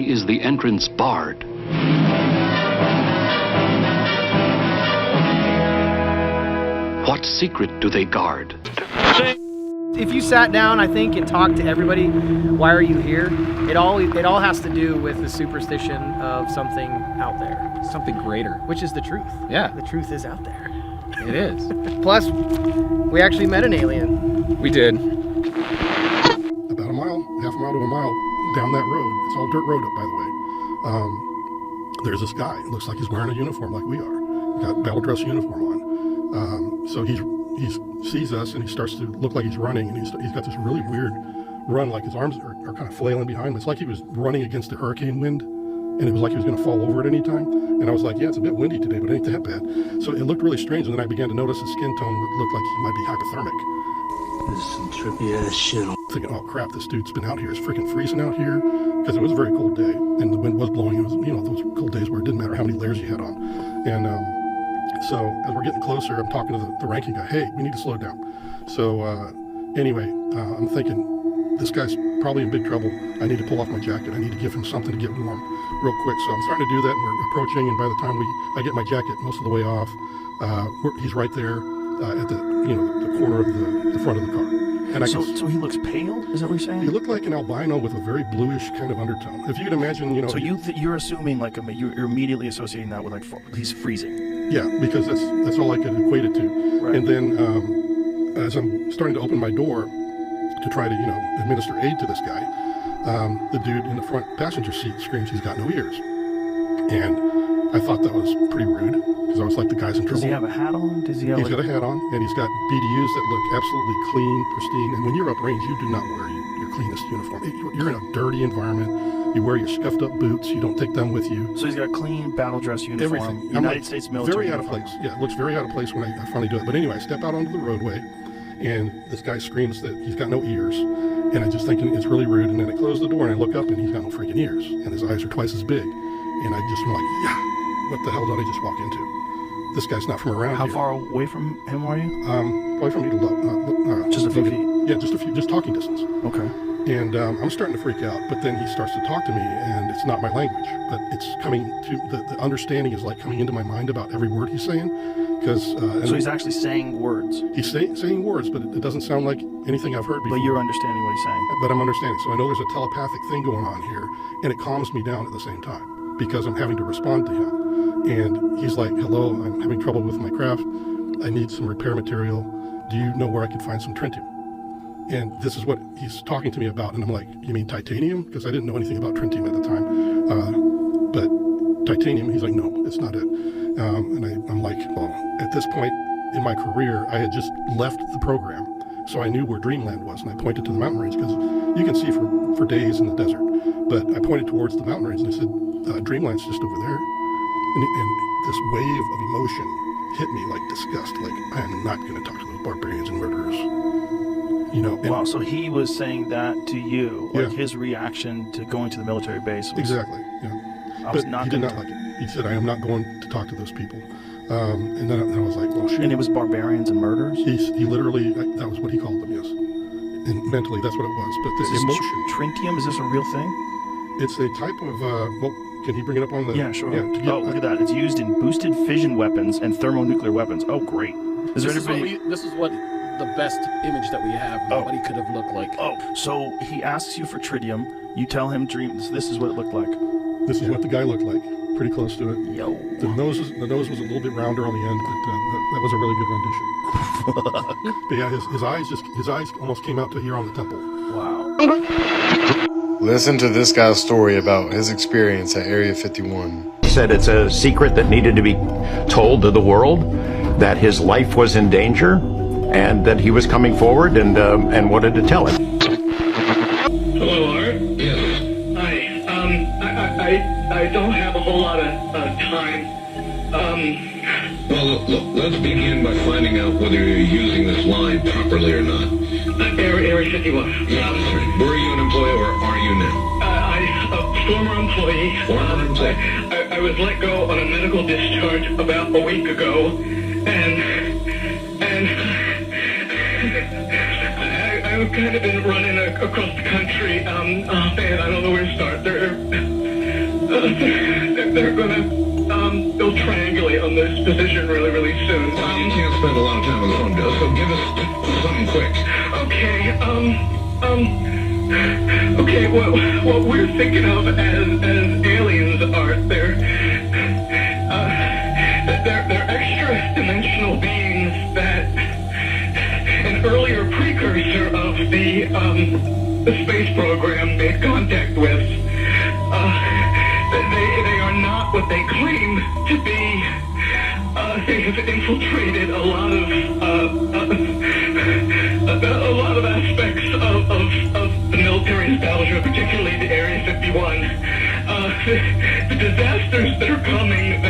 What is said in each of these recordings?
is the entrance barred? What secret do they guard? If you sat down, I think, and talked to everybody, why are you here? It all has to do with the superstition of something out there. Something greater. Which is the truth. Yeah. The truth is out there. It is. Plus, we actually met an alien. We did. About a mile, half a mile to a mile down that road. It's all dirt road up, by the way. There's this guy. It looks like he's wearing a uniform like we are. Got battle dress uniform on. So he sees us and he starts to look like he's running, and he's got this really weird run, like his arms are kind of flailing behind him. It's like he was running against the hurricane wind, and it was like he was going to fall over at any time. And I was like, yeah, it's a bit windy today, but it ain't that bad. So it looked really strange, and then I began to notice his skin tone looked like he might be hypothermic. This is some trippy ass shit. Thinking, oh crap, this dude's been out here. It's freaking freezing out here, because it was a very cold day, and the wind was blowing. It was, those cold days where it didn't matter how many layers you had on. And so as we're getting closer, I'm talking to the ranking guy. Hey, we need to slow down. So anyway, I'm thinking, this guy's probably in big trouble. I need to pull off my jacket. I need to give him something to get warm real quick. So I'm starting to do that, and we're approaching, and by the time I get my jacket most of the way off, he's right there at the corner of the front of the car. And so he looks pale? Is that what you're saying? He looked like an albino with a very bluish kind of undertone. If you could imagine, So you're assuming you're immediately associating that with he's freezing. Yeah, because that's all I could equate it to. Right. And then as I'm starting to open my door to try to administer aid to this guy, the dude in the front passenger seat screams he's got no ears, and I thought that was pretty rude, because I was like, the guy's in trouble. Does he have a hat on? He's got a hat on, and he's got BDUs that look absolutely clean, pristine. And when you're uprange, you do not wear your cleanest uniform. You're in a dirty environment. You wear your scuffed up boots. You don't take them with you. So he's got a clean battle dress uniform. Everything. United States military Very out of place. Yeah, it looks very out of place when I finally do it. But anyway, I step out onto the roadway, and this guy screams that he's got no ears. And I'm just thinking it's really rude. And then I close the door, and I look up, and he's got no freaking ears. And his eyes are twice as big. And I just am like, yeah, what the hell did I just walk into? This guy's not from around How here. far away from him are you? Probably from me to just a few feet? Yeah, just talking distance. Okay. And I'm starting to freak out, but then he starts to talk to me, and it's not my language, but it's coming to, the understanding is like coming into my mind about every word he's saying. So he's actually saying words? He's saying words, but it doesn't sound like anything I've heard before. But you're understanding what he's saying? But I'm understanding. So I know there's a telepathic thing going on here, and it calms me down at the same time, because I'm having to respond to him. And he's like, hello, I'm having trouble with my craft. I need some repair material. Do you know where I can find some tritium? And this is what he's talking to me about. And I'm like, you mean titanium? Because I didn't know anything about tritium at the time. But titanium, he's like, no, it's not it. And I'm like, well, at this point in my career, I had just left the program. So I knew where Dreamland was. And I pointed to the mountain range, because you can see for days in the desert. But I pointed towards the mountain range, and I said, Dreamland's just over there. And this wave of emotion hit me like disgust. Like, I am not going to talk to those barbarians and murderers. Wow, so he was saying that to you, like yeah. His reaction to going to the military base was... Exactly, yeah. But he did not like it. He said, I am not going to talk to those people. And then I was like, well, shoot. And it was barbarians and murderers? He literally, that was what he called them, yes. And mentally, that's what it was. But the emotion... Tritium, is this a real thing? It's a type of, can he bring it up on the... Yeah, sure. Yeah, look at that. It's used in boosted fission weapons and thermonuclear weapons. Oh, great. This is what the best image that we have of what he could have looked like. Oh, so he asks you for tritium. You tell him this is what it looked like. This is what the guy looked like. Pretty close to it. Yo. The nose was a little bit rounder on the end, but that was a really good rendition. But yeah, his eyes almost came out to here on the temple. Wow. Listen to this guy's story about his experience at Area 51. He said it's a secret that needed to be told to the world, that his life was in danger, and that he was coming forward and wanted to tell it. Hello, Art. Yes. Hi. I don't have a whole lot of time. Well, look, let's begin by finding out whether you're using this line properly or not. Area 51. Yeah, that's right. Were you an employee or are you now? I'm a former employee. Former employee. I was let go on a medical discharge about a week ago, and I've kind of been running across the country, and I don't know where to start. they're gonna, they'll triangulate on this position really, really soon. You can't spend a lot of time on the phone, Bill, so give us something quick. Okay, what we're thinking of as aliens are, they're extra-dimensional beings that an earlier precursor of the space program made contact with. They are not what they claim to be. They have infiltrated a lot of aspects of the military establishment, particularly the Area 51. The disasters that are coming,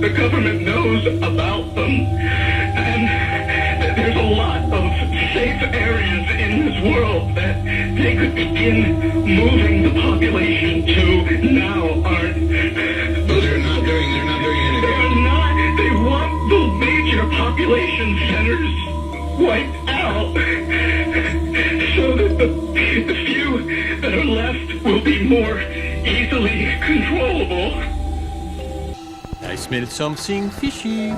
the government knows about them, and there's a lot of safe areas in this world that they could begin moving the population to now aren't. But they're not doing anything. They want the major population centers wiped out so that the few that are left will be more easily controllable. I smelled something fishy.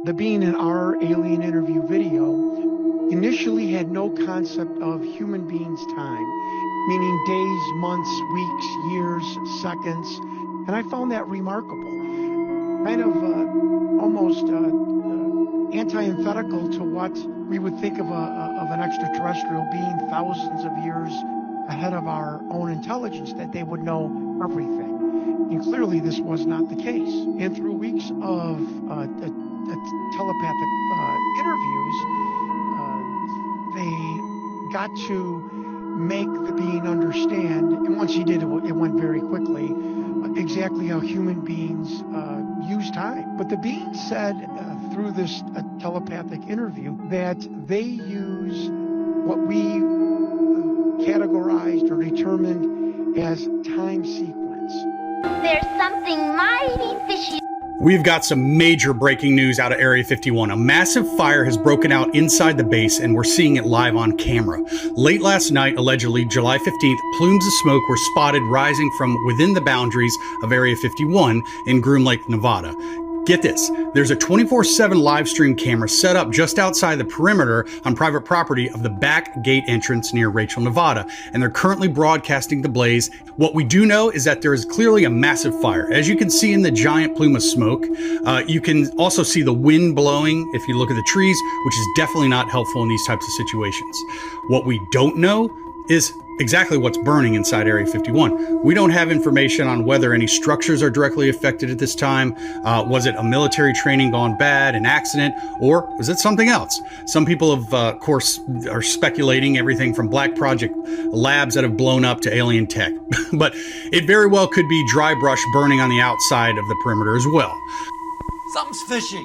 The being in our alien interview video initially had no concept of human beings' time, meaning days, months, weeks, years, seconds, and I found that remarkable. Kind of almost antithetical to what we would think of an extraterrestrial being thousands of years ahead of our own intelligence, that they would know everything. And clearly this was not the case. And through weeks of telepathic interviews, they got to make the being understand, and once he did, it went very quickly, exactly how human beings use time. But the being said through this telepathic interview that they use what we categorized or determined as time sequence. There's something mighty fishy. We've got some major breaking news out of Area 51. A massive fire has broken out inside the base, and we're seeing it live on camera. Late last night, allegedly July 15th, plumes of smoke were spotted rising from within the boundaries of Area 51 in Groom Lake, Nevada. Get this, there's a 24/7 live stream camera set up just outside the perimeter on private property of the back gate entrance near Rachel, Nevada, and they're currently broadcasting the blaze. What we do know is that there is clearly a massive fire. As you can see in the giant plume of smoke, you can also see the wind blowing if you look at the trees, which is definitely not helpful in these types of situations. What we don't know is exactly what's burning inside Area 51. We don't have information on whether any structures are directly affected at this time. Was it a military training gone bad, an accident, or was it something else? Some people of course, are speculating everything from black project labs that have blown up to alien tech. But it very well could be dry brush burning on the outside of the perimeter as well. Something's fishy.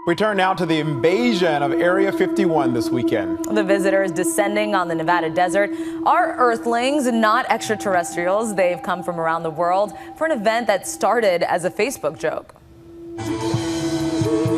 We turn now to the invasion of Area 51 this weekend. The visitors descending on the Nevada desert are Earthlings, not extraterrestrials. They've come from around the world for an event that started as a Facebook joke.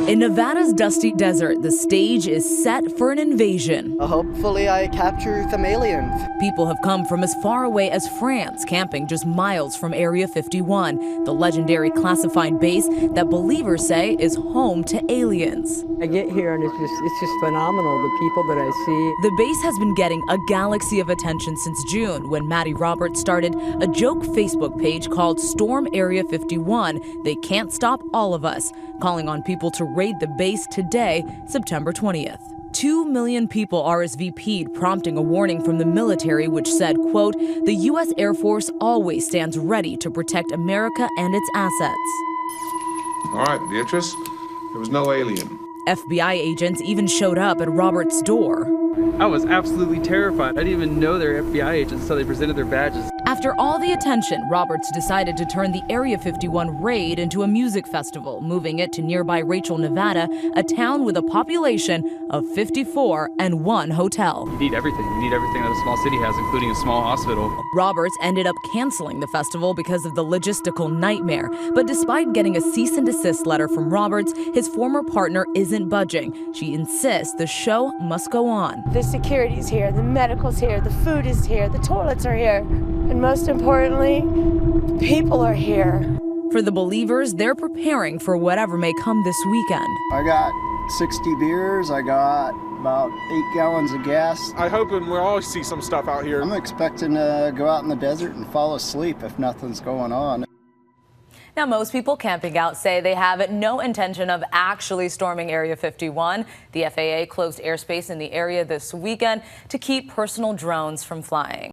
In Nevada's dusty desert, the stage is set for an invasion. Hopefully I capture some aliens. People have come from as far away as France, camping just miles from Area 51, the legendary classified base that believers say is home to aliens. I get here and it's just phenomenal, the people that I see. The base has been getting a galaxy of attention since June, when Maddie Roberts started a joke Facebook page called Storm Area 51, They Can't Stop All of Us, calling on people to raid the base today, September 20th. 2 million people RSVP'd, prompting a warning from the military which said, quote, "The U.S. Air Force always stands ready to protect America and its assets." All right, Beatrice, there was no alien. FBI agents even showed up at Roberts' door. I was absolutely terrified. I didn't even know they were FBI agents until they presented their badges. After all the attention, Roberts decided to turn the Area 51 raid into a music festival, moving it to nearby Rachel, Nevada, a town with a population of 54 and 1 hotel. You need everything. You need everything that a small city has, including a small hospital. Roberts ended up canceling the festival because of the logistical nightmare. But despite getting a cease and desist letter from Roberts, his former partner isn't budging. She insists the show must go on. The security's here, the medical's here, the food is here, the toilets are here. And most importantly, people are here. For the believers, they're preparing for whatever may come this weekend. I got 60 beers. I got about 8 gallons of gas. I hope we'll always see some stuff out here. I'm expecting to go out in the desert and fall asleep if nothing's going on. Now, most people camping out say they have no intention of actually storming Area 51. The FAA closed airspace in the area this weekend to keep personal drones from flying.